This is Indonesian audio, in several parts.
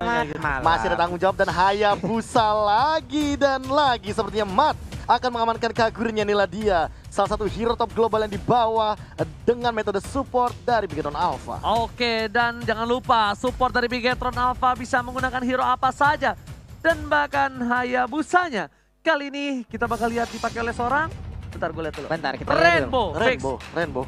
Masih ada tanggung jawab dan Hayabusa lagi dan lagi. Sepertinya Matt akan mengamankan Kagurinya Niladia. Salah satu hero top global yang dibawa dengan metode support dari Bigetron Alpha. Oke, dan jangan lupa support dari Bigetron Alpha bisa menggunakan hero apa saja. Dan bahkan Hayabusanya kali ini kita bakal lihat dipakai oleh seorang. Bentar gue lihat dulu. Bentar kita lihat dulu.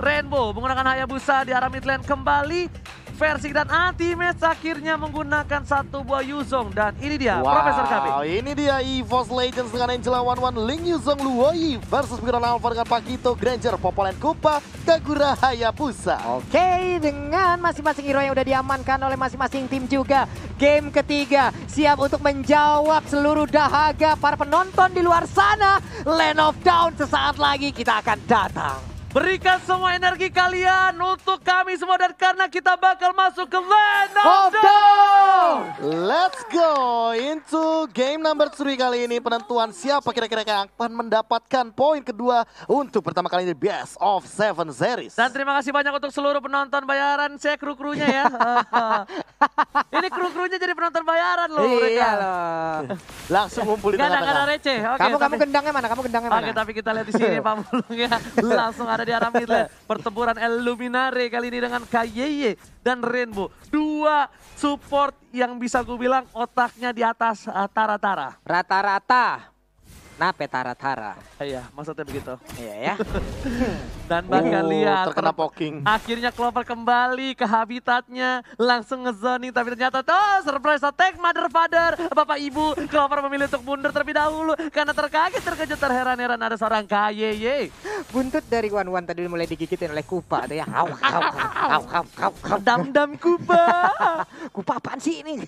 Rainbow menggunakan Hayabusa di arah mid lane kembali. Versik dan Anti-Match akhirnya menggunakan satu buah Yuzong. Dan ini dia Profesor KB. Ini dia EVOS Legends dengan Angela 11 Ling Yuzong Luoi versus Bigetron Alpha dengan Pakito, Granger, Popolen Kupa, Kagura, Hayabusa. Oke, dengan masing-masing hero yang udah diamankan oleh masing-masing tim juga. Game ketiga siap untuk menjawab seluruh dahaga para penonton di luar sana. Land of Dawn sesaat lagi kita akan datang. Berikan semua energi kalian untuk kami semua dan karena kita bakal masuk ke Land of Dawn. Let's go into game number 3 kali ini. Penentuan siapa kira-kira yang akan mendapatkan poin kedua untuk pertama kali di Best of 7 series. Dan terima kasih banyak untuk seluruh penonton bayaran. Saya kru-krunya ya. Ini kru-krunya jadi penonton bayaran loh mereka. Iya loh. Langsung ngumpul di Gak ada tengah-tengah. receh. Oke, Kamu gendangnya mana? Kamu gendangnya mana? Oke, tapi kita lihat di sini Pak Mulung ya. Langsung ada di arah mid lane. Pertempuran Illuminare kali ini dengan Kayeye dan Rainbow. Dua support yang bisa gue bilang otaknya di atas Tara-Tara. Rata-rata. Nape Tara-Tara? Iya, maksudnya begitu. Iya ya. Dan bahkan lihat terkena poking. akhirnya Clover kembali ke habitatnya, langsung ngezoning tapi ternyata surprise attack mother father, bapak ibu. Clover memilih untuk mundur terlebih dahulu karena terkejut terheran-heran ada seorang Kayeye. Buntut dari Wan tadi mulai digigitin oleh Kupa tuh ya. Dam Kupa. Kupa apaan sih ini?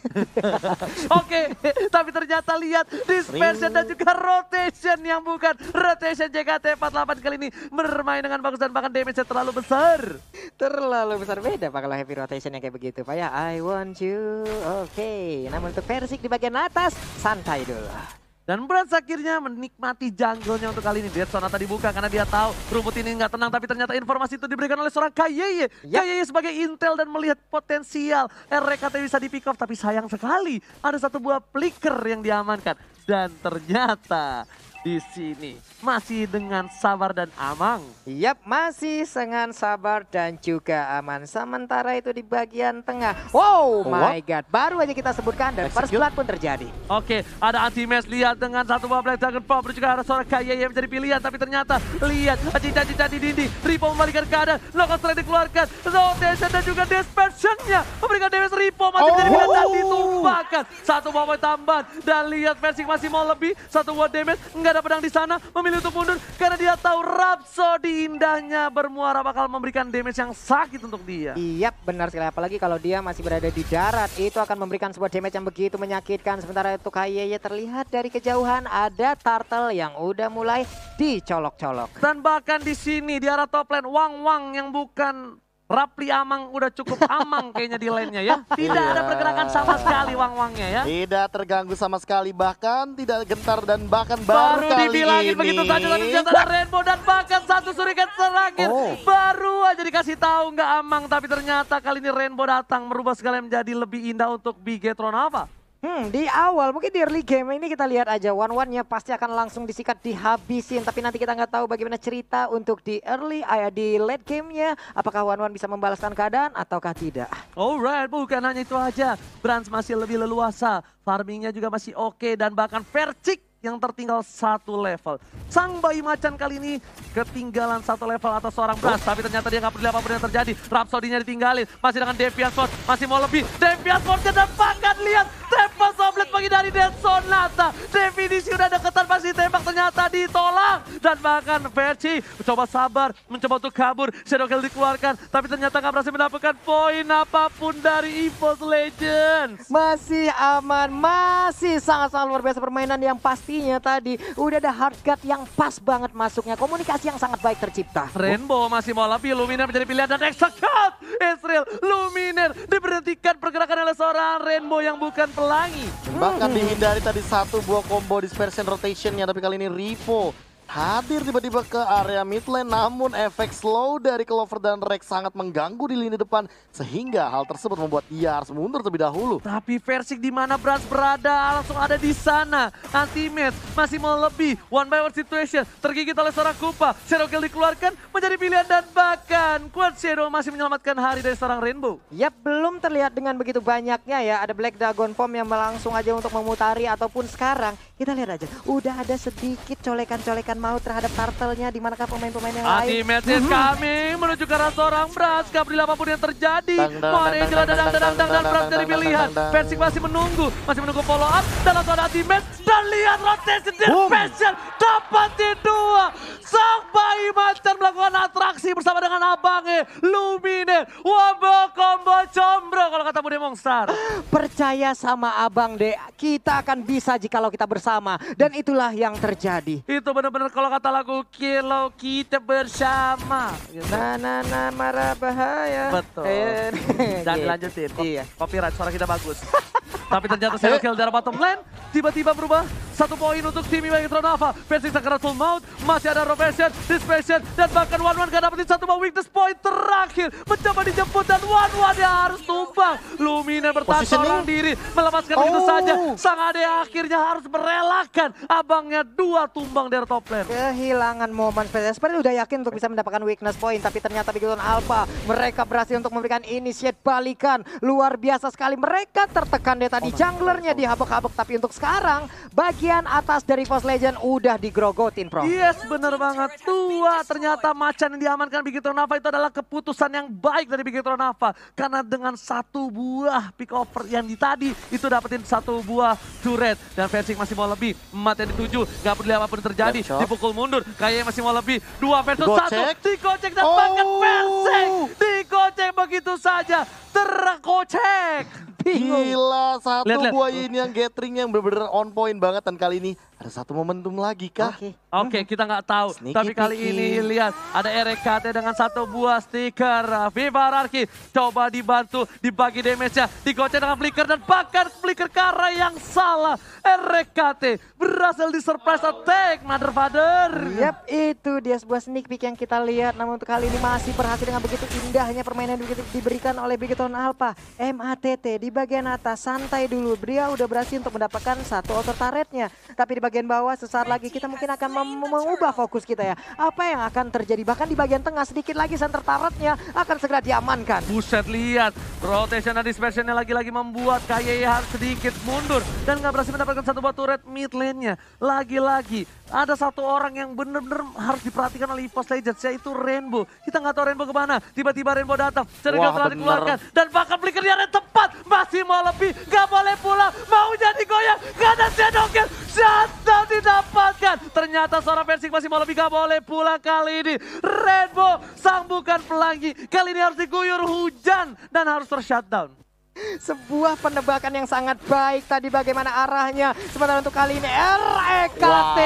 Oke, tapi ternyata lihat dispersion dan juga rotation yang bukan rotation JKT48 kali ini bermain dengan bagus dan bahkan damage-nya terlalu besar. Terlalu besar beda Pak kalau heavy rotation yang kayak begitu Pak ya. I want you. Oke, namun untuk Versik di bagian atas santai dulu. Dan Brans akhirnya menikmati jungle-nya untuk kali ini. Dead Sonata dibuka karena dia tahu rumput ini nggak tenang. Tapi ternyata informasi itu diberikan oleh seorang Kayeye. Kayeye sebagai intel dan melihat potensial RKT bisa di pick off. Tapi sayang sekali ada satu buah flicker yang diamankan. Dan ternyata di sini masih dengan sabar dan amang. Yap, masih dengan sabar dan juga aman. Sementara itu di bagian tengah. Wow, my god. Baru aja kita sebutkan dan first blood pun terjadi. Oke, ada Anti-Match lihat dengan satu buah Black Dragon Pop. Juga ada seorang Kayeye yang menjadi pilihan. Tapi ternyata lihat cincang-cincang di dinding. Ripo membalikan keadaan. Knockout strike dikeluarkan. Rotation dan juga dispersion-nya memberikan damage. Ripo masih menjadi pilihan dan ditumpahkan. Satu buah poin tambahan. Dan lihat Versik masih mau lebih. Satu buah damage. Nggak ada pedang di sana. Memilih untuk mundur karena dia tahu Rhapsody indahnya bermuara bakal memberikan damage yang sakit untuk dia. Iya, benar sekali. Apalagi kalau dia masih berada di darat, itu akan memberikan sebuah damage yang begitu menyakitkan. Sementara itu Kayeye terlihat dari kejauhan ada turtle yang udah mulai dicolok-colok. Dan bahkan di sini di arah top lane Wang yang bukan Rapli Amang udah cukup amang kayaknya di lane-nya ya. Tidak ada pergerakan sama sekali Wang-Wangnya ya. Tidak terganggu sama sekali, bahkan tidak gentar dan bahkan baru kali dibilangin ini. begitu saja tapi ternyata ada Rainbow dan bahkan satu Shuriken terakhir. Baru aja dikasih tahu nggak amang tapi ternyata kali ini Rainbow datang merubah segala menjadi lebih indah untuk Bigetron Alpha. Di awal mungkin di early game ini kita lihat aja one-one-nya pasti akan langsung disikat dihabisin. Tapi nanti kita nggak tahu bagaimana cerita untuk di di late game-nya. Apakah one-one bisa membalaskan keadaan ataukah tidak? Alright, bukan hanya itu aja. Brans masih lebih leluasa. Farmingnya juga masih oke dan bahkan Versik yang tertinggal satu level. Sang bayi macan kali ini ketinggalan satu level atas seorang Brans. Tapi ternyata dia nggak peduli apapun yang terjadi. Rhapsody-nya ditinggalin. Masih dengan Deviant Sword. Masih mau lebih. Deviant Sword-nya dapatkan. Lihat. Tembak Soblet pagi dari Dead Sonata. Definisi udah deketan pasti tembak ternyata ditolak. Dan bahkan Verci mencoba sabar. Mencoba untuk kabur. Shadow Kill dikeluarkan. Tapi ternyata nggak berhasil mendapatkan poin apapun dari EVOS Legends. Masih aman. Masih sangat-sangat luar biasa permainan yang pastinya tadi. Udah ada hard guard yang pas banget masuknya. Komunikasi yang sangat baik tercipta. Rainbow masih mau lebih. Luminaire menjadi pilihan dan execute. Israel Luminaire diberhentikan pergerakan oleh seorang Rainbow yang bukan pelangi. Bahkan dihindari tadi satu buah combo dispersion rotationnya, tapi kali ini Ripo hadir tiba-tiba ke area mid lane, namun efek slow dari Clover dan Rex sangat mengganggu di lini depan sehingga hal tersebut membuat ia harus mundur terlebih dahulu. Tapi Versik di mana Brans berada langsung ada di sana. Anti-match masih mau lebih. One by one situation tergigit oleh seorang Kupa. Shadow Kill dikeluarkan menjadi pilihan dan bahkan Quad Shadow masih menyelamatkan hari dari seorang Rainbow. Yap, belum terlihat dengan begitu banyaknya ya. Ada Black Dragon Form yang langsung aja untuk memutari ataupun sekarang kita lihat aja. Udah ada sedikit colekan-colekan maut terhadap turtle-nya di manakah pemain-pemain yang lain. Anti-match is coming menuju ke arah seorang Brans. Gak peduli apapun yang terjadi. Mau ada Angela dan Brans dari pilihan. Versik masih menunggu follow up dan langsung ada anti-match. Dan lihat rotation dan special dapat di dua. Sang bayi macan melakukan atraksi bersama dengan abangnya Lumine. Wombo combo combro kalau kata Bude Mongstar. Percaya sama Abang Dek, kita akan bisa jikalau kita bersama. Dan itulah yang terjadi. Itu benar-benar kalau kata lagu Kalau Kita Bersama. Na marah bahaya. Betul. Jangan dilanjutin. Iya. Copyright suara kita bagus. Tapi ternyata Shadow Kill dari bottom lane tiba-tiba berubah. 1 poin untuk tim Megatron Alpha. Versik Sakura Full Mount. Masih ada Rotation, Dispersion dan bahkan One gak dapetin 1 buah weakness point terakhir. Mencoba dijemput dan One dia harus tumbang. Lumina bertahan seorang diri. Melepaskan begitu saja. Sang Ade akhirnya harus merelakan abangnya 2 tumbang dari top lane. Kehilangan momen spesial. Seperti udah yakin untuk bisa mendapatkan weakness point. Tapi ternyata Megatron Alpha mereka berhasil untuk memberikan initiate balikan. Luar biasa sekali. Mereka tertekan deh tadi. Junglernya dihabek-habek. Tapi untuk sekarang bagian atas dari Force Legend udah digrogotin, Bro. Yes, bener banget. Ternyata macan yang diamankan Megatron Alpha itu adalah keputusan yang baik dari Megatron Alpha. Karena dengan 1 buah pick over yang tadi itu dapetin 1 buah turret. Dan Versik masih mau lebih. Emat yang dituju. Gak peduli apapun yang terjadi. Dipukul mundur. Kayaknya masih mau lebih. 2 versus 1. Digocek dan bahkan Versik digocek begitu saja. Terkocek. Gila, satu Lihat. buah ini yang gathering yang bener-bener on point banget dan kali ini ada 1 momentum lagi kah? Oke, kita nggak tahu. Sneaky Tapi kali peeky. ini lihat ada RKT dengan 1 buah stiker. Viva Rarki coba dibantu, dibagi damage-nya, digocek dengan flicker dan bahkan flicker ke arah yang salah. RKT berhasil di surprise attack, Mother Father. Yap, itu dia sebuah sneak peek yang kita lihat. Namun untuk kali ini masih berhasil dengan begitu indahnya permainan yang diberikan oleh Megatron Alpha. MATT di bagian atas, santai dulu. Dia udah berhasil untuk mendapatkan 1 auto turretnya. Tapi di bagian bawah sesaat lagi kita mungkin akan mengubah fokus kita ya. Apa yang akan terjadi? Bahkan di bagian tengah sedikit lagi center turretnya akan segera diamankan. Buset, lihat rotation dan dispersionnya lagi-lagi membuat KYY harus sedikit mundur dan nggak berhasil mendapatkan 1 buah turret mid lane-nya. Lagi-lagi ada 1 orang yang benar-benar harus diperhatikan oleh EVOS Legends, yaitu Rainbow. Kita nggak tahu Rainbow kemana. Tiba-tiba Rainbow datang, Cerita telah dikeluarkan dan bahkan flickernya ada tepat. Masih mau lebih, nggak boleh pulang, mau jadi goyang, nggak ada Shadow Kill. Shutdown didapatkan. Ternyata seorang Versik masih mau lebih, nggak boleh pulang kali ini. Rainbow sang bukan pelangi, kali ini harus diguyur hujan dan harus ter-shutdown. Sebuah penebakan yang sangat baik tadi bagaimana arahnya. Sementara untuk kali ini RKT,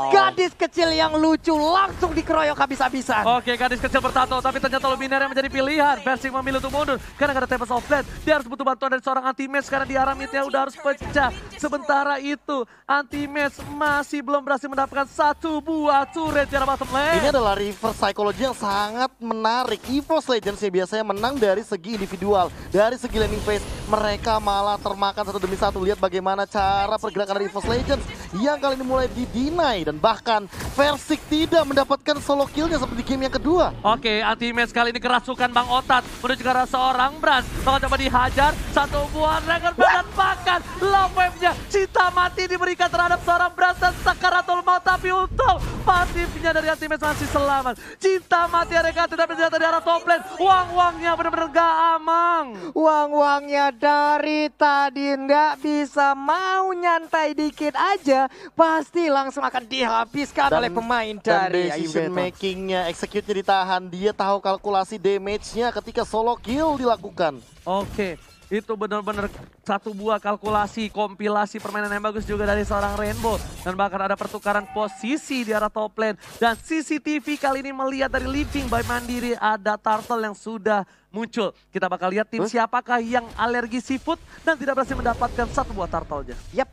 gadis kecil yang lucu langsung dikeroyok habis-habisan. Oke, gadis kecil bertato, tapi ternyata Luminaire yang menjadi pilihan. Versik memilih untuk mundur karena gak ada Tempest of Blade. Dia harus butuh bantuan dari seorang anti-match karena di arah midnya udah harus pecah. Sementara itu, anti-match masih belum berhasil mendapatkan 1 buah turret di arah bottom lane. Ini adalah reverse psychology yang sangat menarik. EVOS Legends yang biasanya menang dari segi individual, dari segi landing phase. Mereka malah termakan 1 demi 1. Lihat bagaimana cara pergerakan dari EVOS Legends yang kali ini mulai didinai dan bahkan Versik tidak mendapatkan solo killnya seperti game yang kedua. Oke, anti-match kali ini kerasukan Bang Otat menuju ke arah seorang Brans. Bakal coba dihajar, 1 buah Dragon dan bahkan love wave-nya cinta mati diberikan terhadap seorang Brans dan Sakaratul Maut. Tapi untung pasifnya dari anti-match masih selamat. Cinta mati RKT tapi ternyata di arah top lane. Uang-uangnya benar-benar gak amang. Uang-uangnya dari tadi nggak bisa, mau nyantai dikit aja pasti langsung akan dihabiskan oleh pemain dari decision makingnya, execute-nya ditahan. Dia tahu kalkulasi damage-nya ketika solo kill dilakukan. Oke, itu benar-benar 1 buah kalkulasi, kompilasi permainan yang bagus juga dari seorang Rainbow. Dan bahkan ada pertukaran posisi di arah top lane. Dan CCTV kali ini melihat dari Living by Mandiri ada Turtle yang sudah muncul. Kita bakal lihat tim siapakah yang alergi seafood dan tidak berhasil mendapatkan 1 buah turtle-nya. Yap.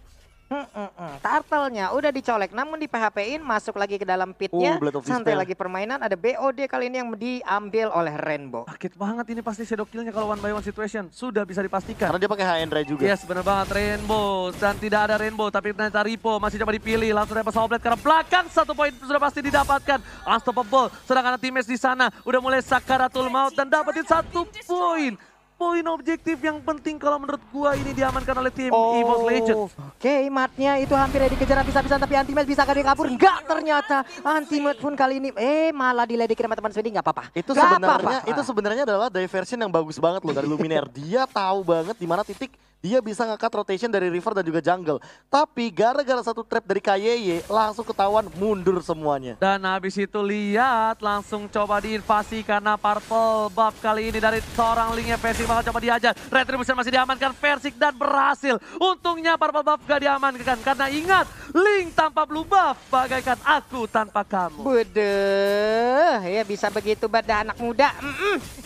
Turtle-nya udah dicolek, namun di PHP-in, masuk lagi ke dalam pitnya, Blade of santai Despair. lagi permainan, ada BOD kali ini yang diambil oleh Rainbow. Sakit banget ini pasti shadow kill-nya kalau one by one situation. Sudah bisa dipastikan. Karena dia pakai high end ray juga. Yes, benar banget Rainbow. Dan tidak ada Rainbow, tapi ternyata Ripo masih coba dipilih. Langsung dapat Soul Blade karena belakang. 1 poin sudah pasti didapatkan. Unstoppable. Sedangkan teammates di sana udah mulai sakaratul maut dan dapetin 1 poin. Poin objektif yang penting kalau menurut gua ini diamankan oleh tim EVOS Legends. Oke, matnya itu hampir dikejar habis-habisan, tapi Anti-Match bisa dia kabur. Enggak, ternyata Anti-Match pun kali ini malah diledekin sama teman Swedi. Enggak apa-apa. Itu sebenarnya adalah diversion yang bagus banget loh dari Luminaire. Dia tahu banget di mana titik dia bisa nge-cut rotation dari river dan juga jungle. Tapi gara-gara satu trap dari KYY langsung ketahuan mundur semuanya. Dan habis itu lihat langsung coba diinvasi karena purple buff kali ini dari seorang linknya Versik bakal coba diajar. Retribution masih diamankan Versik dan berhasil. Untungnya purple buff gak diamankan karena ingat Link tanpa blue buff bagaikan aku tanpa kamu. Budeh, ya bisa begitu pada anak muda.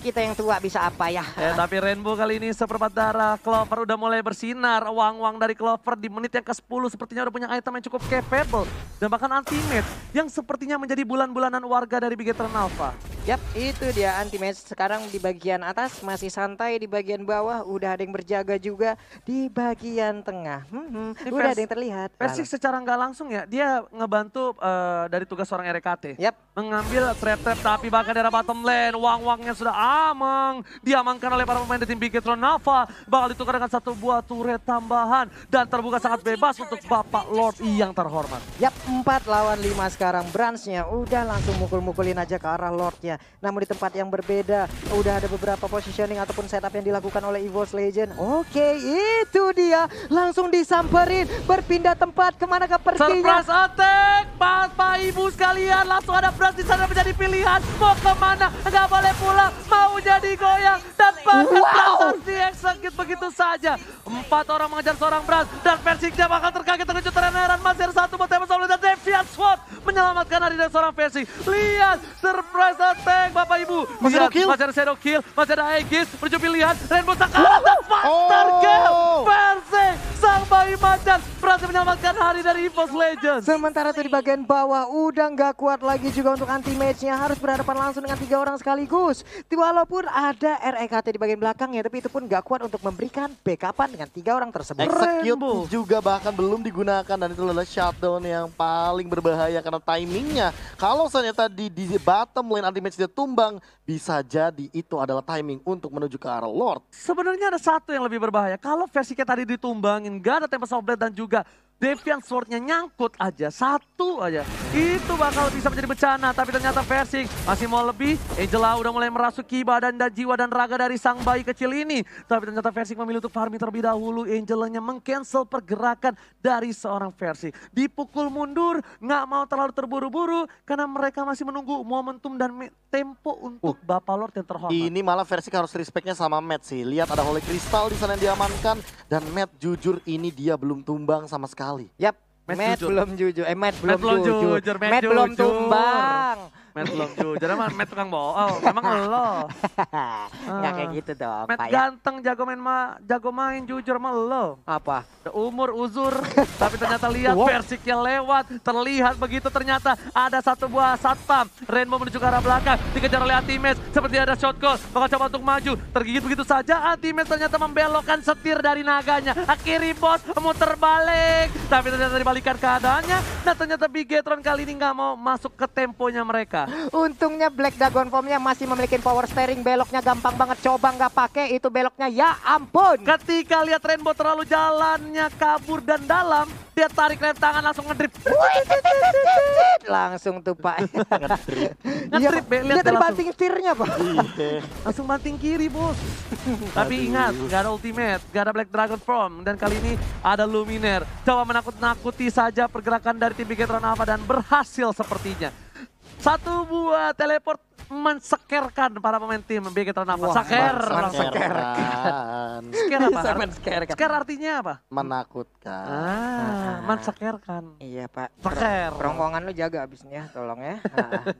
Kita yang tua bisa apa ya? Tapi Rainbow kali ini seperempat darah. Clover udah mulai bersinar. Uang-uang dari Clover di menit yang ke-10 sepertinya udah punya item yang cukup capable. Dan bahkan Anti-Match yang sepertinya menjadi bulan-bulanan warga dari Bigetron Alpha. Yap, itu dia Anti-Match sekarang di bagian atas masih santai, di bagian bawah udah ada yang berjaga juga, di bagian tengah. Udah ada yang terlihat. Versik secara nggak langsung ya, dia ngebantu dari tugas seorang RKT. Yap. Mengambil trap-trap tapi bahkan dari bottom lane, uang-uangnya sudah amang. Diamankan oleh para pemain dari tim Bigetron Alpha. Bakal ditukar dengan 1 buah turret tambahan. Dan terbuka sangat bebas untuk Bapak Lord yang terhormat. Yap, 4 lawan 5 sekarang. Branch-nya udah langsung mukul-mukulin aja ke arah Lord-nya. Namun di tempat yang berbeda, udah ada beberapa positioning ataupun setup yang dilakukan oleh EVOS Legends. Oke, itu dia. Langsung disamperin, berpindah tempat. Kemana ke perginya? Surprise attack, Bapak Ibu sekalian. Langsung ada Branch di sana menjadi pilihan. Mau kemana? Nggak boleh pulang. Mau jadi goyang. Dan bahkan Branch harus diexecute begitu saja. 4 orang mengejar seorang Branch. Dan Versiknya bakal terkaget terkejut terheran. Masih ada 1 buat Tembak Soul dan Deviant Sword menyelamatkan hari dari seorang Versik. Lihat, surprise attack Bapak Ibu. Masih ada kill. Masih ada shadow kill. Masih ada Aegis. Menuju pilihan. Rainbow Sakarat dan Master Kill. Versik, sang bayi macan berhasil menyelamatkan hari dari EVOS Legends. Sementara tuh di bagian bawah udah nggak kuat lagi juga untuk Anti-Match-nya. Harus berhadapan langsung dengan 3 orang sekaligus. Walaupun ada REKT di bagian belakangnya, tapi itu pun nggak kuat untuk memberikan backupan dengan 3 orang tersebut. Execute juga bahkan belum digunakan dan itu adalah shutdown yang paling berbahaya karena timingnya. Kalau ternyata di bottom lane Anti-Match dia tumbang, bisa jadi itu adalah timing untuk menuju ke arah Lord. Sebenarnya ada satu yang lebih berbahaya. Kalau Versiknya tadi ditumbangin, gak ada Tempest of Blade dan juga Deviant Sword-nya nyangkut aja, 1 aja. Itu bakal bisa menjadi bencana, tapi ternyata Versik masih mau lebih. Angela udah mulai merasuki badan dan jiwa dan raga dari sang bayi kecil ini. Tapi ternyata Versik memilih untuk farming terlebih dahulu. Angelanya meng-cancel pergerakan dari seorang Versik. Dipukul mundur, nggak mau terlalu terburu-buru karena mereka masih menunggu momentum dan tempo untuk Bapak Lord yang terhormat. Ini malah Versik harus respectnya sama Matt sih. Lihat ada Holy Crystal di sana yang diamankan dan Matt jujur ini dia belum tumbang sama sekali. Yap, Matt belum jujur. Matt belum jujur. Matt belum tumbang. Matt belum jujur, emang Matt tukang bohong, emang lo. Nggak kayak gitu dong, Matt Pak ya. ganteng, jago main jujur sama lo. Apa? Umur uzur, tapi ternyata lihat Versiknya lewat. Terlihat begitu ternyata ada 1 buah satpam. Rainbow menuju ke arah belakang, dikejar oleh Anti-Match. Seperti ada shot call, bakal coba untuk maju. Tergigit begitu saja, Anti-Match ternyata membelokkan setir dari naganya. Akhiri bos, muter balik. Tapi ternyata dibalikan keadaannya. Dan ternyata Bigetron kali ini nggak mau masuk ke temponya mereka. Untungnya Black Dragon Form-nya masih memiliki power steering, beloknya gampang banget, coba nggak pakai itu beloknya, ya ampun. Ketika lihat Rainbow terlalu jalannya kabur dan dalam, dia tarik rem tangan langsung ngedrip. Langsung tuh Pak. Ngedrip, lihat tadi langsung. banting setirnya Pak. Langsung banting kiri bos. Tapi ingat, gak ada ultimate, gak ada Black Dragon Form. Dan kali ini ada Luminaire. Coba menakut-nakuti saja pergerakan dari tim Bigetron Alpha dan berhasil sepertinya. 1 buah teleport mensekerkan para pemain tim Bigetron Alpha. Wah, Saker. Mensekerkan. Sker apa? Mensekerkan. Sker artinya apa? Menakutkan. Mensekerkan. Iya Pak. Seker. Ronggongan lu jaga abisnya, tolong ya.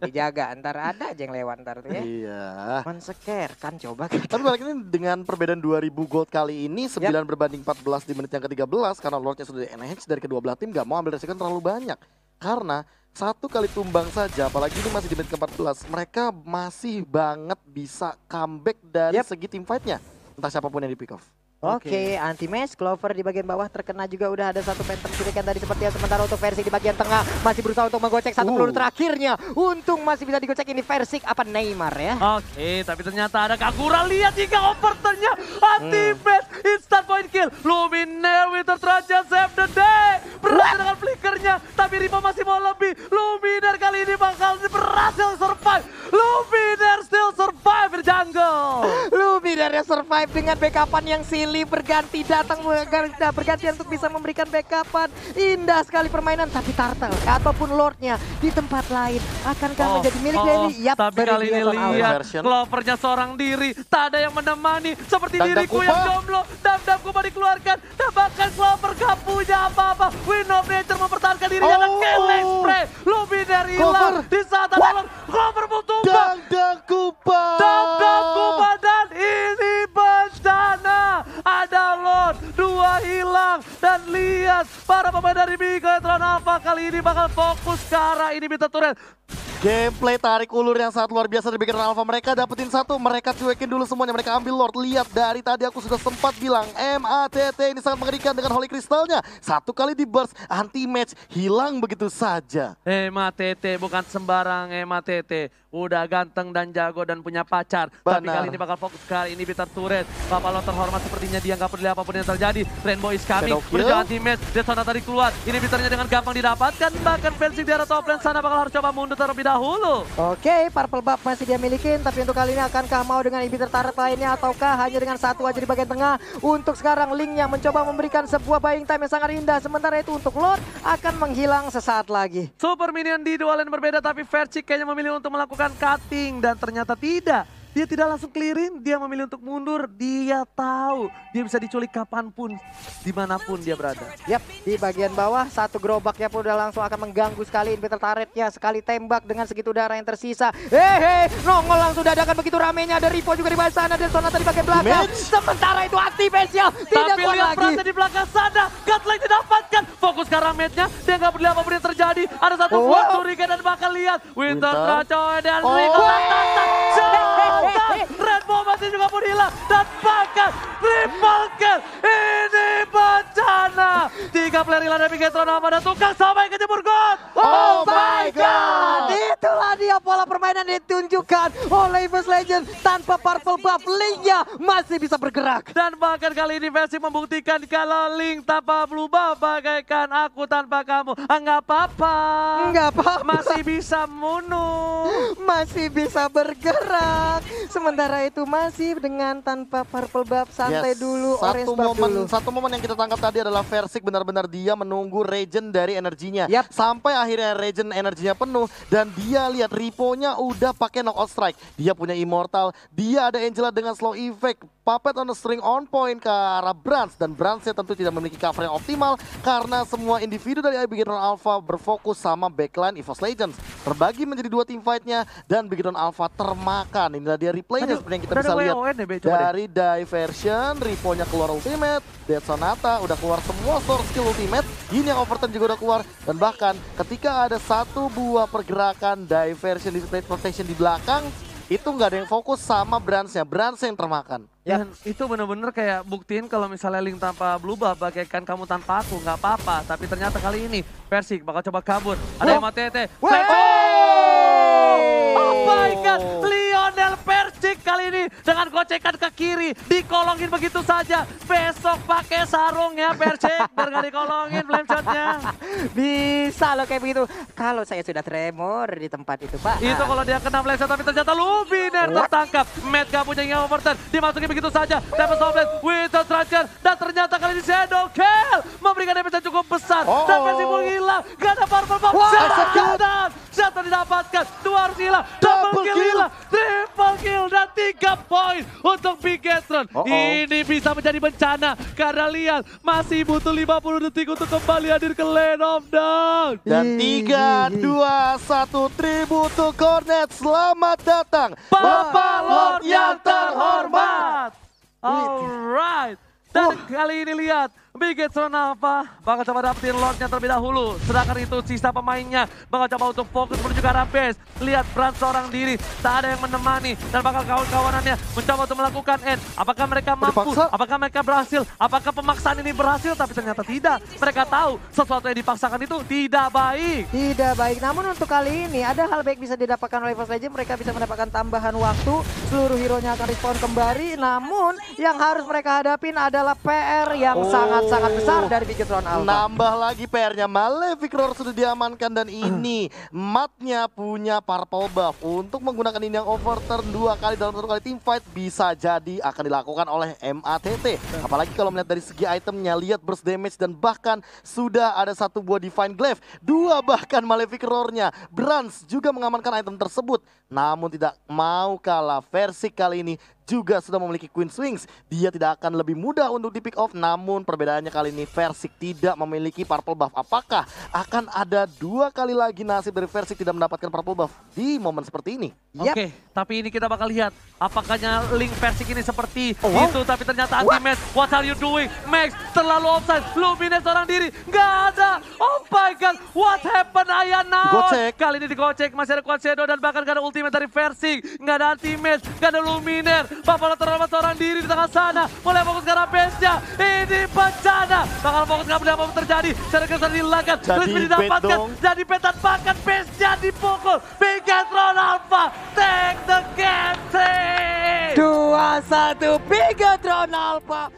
Dijaga, ntar ada aja yang lewat ntar tuh ya. Iya. Menseker kan coba. Tapi balik ini dengan perbedaan 2000 gold kali ini 9 berbanding 14 di menit yang ke-13 karena Lordnya sudah di NH dari kedua belah tim gak mau ambil resiko terlalu banyak. Karena satu kali tumbang saja, apalagi ini masih di menit ke-14, mereka masih banget bisa comeback dari segi team fight-nya. Entah siapapun yang di pick off. Oke, anti-match, Clover di bagian bawah terkena juga udah ada satu phantom shuriken tadi seperti yang sementara untuk Versik di bagian tengah masih berusaha untuk menggocek satu peluru terakhirnya. Untung masih bisa digocek ini Versik apa Neymar ya. Oke, tapi ternyata ada Kagura, lihat jika overturnnya anti-match, instant point kill. Luminaire Winter Trajan save the day. Berhasil dengan flickernya, tapi Ripo masih mau lebih. Luminaire kali ini bakal berhasil survive. Luminaire still survive di jungle. Luminaire survive dengan backupan yang silih berganti datang bergantian untuk bisa memberikan backupan. Indah sekali permainan, tapi Turtle ataupun Lordnya di tempat lain akankah menjadi milik Dewi? Yap, tapi kali ini lihat Clovernya seorang diri, tak ada yang menemani seperti diriku yang jomblo. Dam Kupa dikeluarkan dan bahkan Clover gak punya apa-apa. Wind of Nature mempertahankan dirinya dan killing spray. Luminaire hilang di saat ada Lord. Clover butuh Dam Kupa dan ini bencana. Ada Lord, 2 hilang dan lihat para pemain dari Bigetron Alpha kali ini bakal fokus ke arah ini Inhibitor Turret. Gameplay tarik ulur yang sangat luar biasa dari Bigetron Alpha. Mereka dapetin satu, mereka cuekin dulu semuanya, mereka ambil Lord. Lihat dari tadi aku sudah sempat bilang MATT ini sangat mengerikan dengan Holy Crystalnya. Satu kali di burst, anti-match, hilang begitu saja. MATT bukan sembarang MATT. Udah ganteng dan jago dan punya pacar. Tapi kali ini bakal fokus ke Inhibitor Turret. Bapak Lord terhormat sepertinya dia nggak peduli apapun yang terjadi. Rainbow is coming, menuju anti-match. Desona tadi keluar, Inhibitornya dengan gampang didapatkan. Bahkan Versik di arah top lane sana bakal harus coba mundur terlebih dahulu. Oke, Purple Buff masih dia milikin, tapi untuk kali ini akankah mau dengan Inhibitor Turret lainnya ataukah hanya dengan satu aja di bagian tengah? Untuk sekarang Linknya mencoba memberikan sebuah buying time yang sangat indah. Sementara itu untuk Lord akan menghilang sesaat lagi. Super minion di dua lane berbeda, tapi Versik kayaknya memilih untuk melakukan cutting dan ternyata tidak. Dia tidak langsung clearin, dia memilih untuk mundur. Dia tahu dia bisa diculik kapanpun, dimanapun dia berada. Yap, di bagian bawah satu gerobaknya pun udah langsung akan mengganggu sekali Inhibitor Turretnya. Sekali tembak dengan segitu darah yang tersisa. Nongol langsung dadakan begitu ramenya. Ada Ripo juga di bawah sana dan Sonata di bagian belakang. Sementara itu anti-match-nya tidak tapi kuat lihat lagi. Prasa di belakang sana, Godlike didapatkan. Fokus ke arah match-nya, dia nggak peduli apapun yang terjadi. Ada satu buat curiga dan bakal lihat Winter Tracoy dan Rico Rainbow masih juga pun hilang dan bahkan triple kill. Ini bencana. 3 player hilang dari Bigetron Alpha dan tukang sampai kejebur God. Oh my god, itulah dia pola permainan yang ditunjukkan oleh Evos Legend. Tanpa Purple Buff, Linknya masih bisa bergerak. Dan bahkan kali ini Versik membuktikan kalau Link tanpa Blue Buff bagaikan aku tanpa kamu. Enggak apa-apa. Enggak apa-apa. Masih bisa bunuh. Masih bisa bergerak. Sementara itu masih dengan tanpa Purple Buff, santai dulu, Orange Buff dulu. Satu momen yang kita tangkap tadi adalah Versik benar-benar dia menunggu regen dari energinya. Sampai akhirnya regen energinya penuh dan dia lihat Ripo-nya udah pakai knockout strike. Dia punya Immortal, dia ada Angela dengan slow effect. Puppet on a string on point ke arah Brans dan Bransnya tentu tidak memiliki cover yang optimal karena semua individu dari Bigetron Alpha berfokus sama backline EVOS Legends. Terbagi menjadi 2 team fight-nya dan Bigetron Alpha termakan. Inilah dia replaynya seperti yang kita bisa lihat dari Diversion, Ripo-nya keluar ultimate, Dead Sonata udah keluar semua source skill ultimate, ini yang overturn juga udah keluar dan bahkan ketika ada satu buah pergerakan Diversion di plate protection di belakang itu nggak ada yang fokus sama Bransnya yang termakan. Dan itu bener-bener kayak buktiin kalau misalnya Link tanpa Blue Buff bagaikan kamu tanpa aku, nggak apa-apa. Tapi ternyata kali ini Versik bakal coba kabur. Ada MATT. Oh my god, Lionel Versik kali ini dengan gocekan ke kiri, dikolongin begitu saja. Besok pakai sarung ya Versik, biar gak dikolongin flame shotnya. Bisa loh kayak begitu. Kalau saya sudah tremor di tempat itu Pak. Itu kalau dia kena flame shot, tapi ternyata Luminaire tertangkap. Matt gak punya yang overturn, dimasukin begitu saja. Dapat softblade, Winter Tracker, dan ternyata kali ini Shadow Kill memberikan damage yang cukup besar. Dan Versik pun hilang, gak ada Purple Buff. Shadow didapatkan, 2 harus hilang, double kill hilang. 3 poin untuk Bigetron. Ini bisa menjadi bencana karena lihat masih butuh 50 detik untuk kembali hadir ke Lane of Dawn. Dan 3, 2, 1, tribute to Cornet. Selamat datang Bapak Lord yang terhormat. Alright. Dan kali ini lihat Bigetron Alpha bakal coba dapetin Lordnya terlebih dahulu. Sedangkan itu sisa pemainnya bakal coba untuk fokus menuju ke arah base. Lihat Brand seorang diri, tak ada yang menemani. Dan bakal kawan-kawanannya mencoba untuk melakukan end. Apakah mereka mampu? Dipaksa. Apakah mereka berhasil? Apakah pemaksaan ini berhasil? Tapi ternyata tidak. Mereka tahu sesuatu yang dipaksakan itu tidak baik. Tidak baik, namun untuk kali ini ada hal baik bisa didapatkan oleh First Legend. Mereka bisa mendapatkan tambahan waktu, seluruh hero-nya akan respawn kembali. Namun yang harus mereka hadapin adalah PR yang sangat besar dari Bigetron Alpha. Nambah lagi PR-nya, Malefic Roar sudah diamankan dan ini Matnya punya purple buff untuk menggunakan ini yang overturn 2 kali dalam 1 kali teamfight bisa jadi akan dilakukan oleh MATT. Apalagi kalau melihat dari segi itemnya, lihat burst damage dan bahkan sudah ada 1 buah Divine Glaive, 2 bahkan Malefic Roar-nya. Brans juga mengamankan item tersebut, namun tidak mau kalah. Versi kali ini juga sudah memiliki Queen's Wings. Dia tidak akan lebih mudah untuk di pick off, namun perbedaannya kali ini Versik tidak memiliki purple buff. Apakah akan ada 2 kali lagi nasib dari Versik tidak mendapatkan purple buff di momen seperti ini? Oke, tapi ini kita bakal lihat apakahnya link Versik ini seperti itu, tapi ternyata anti-match. What are you doing? Max terlalu offside, Lumines seorang diri, nggak ada. Oh my god, what happened Ayana? Digocek. Kali ini digocek, masih ada Quad Shadow dan bahkan nggak ada ultimate dari Versik, nggak ada anti-match, nggak ada Luminer. Bapak terlalu seorang diri di tengah sana, mulai fokus ke arah base-nya. Ini bencana, bakal fokus nggak boleh apa-apa terjadi. Secara kesan dihilangkan, terus didapatkan, jadi petan bahkan base-nya dipukul. Bigetron Alpha take the game. 2-1 Bigetron Alpha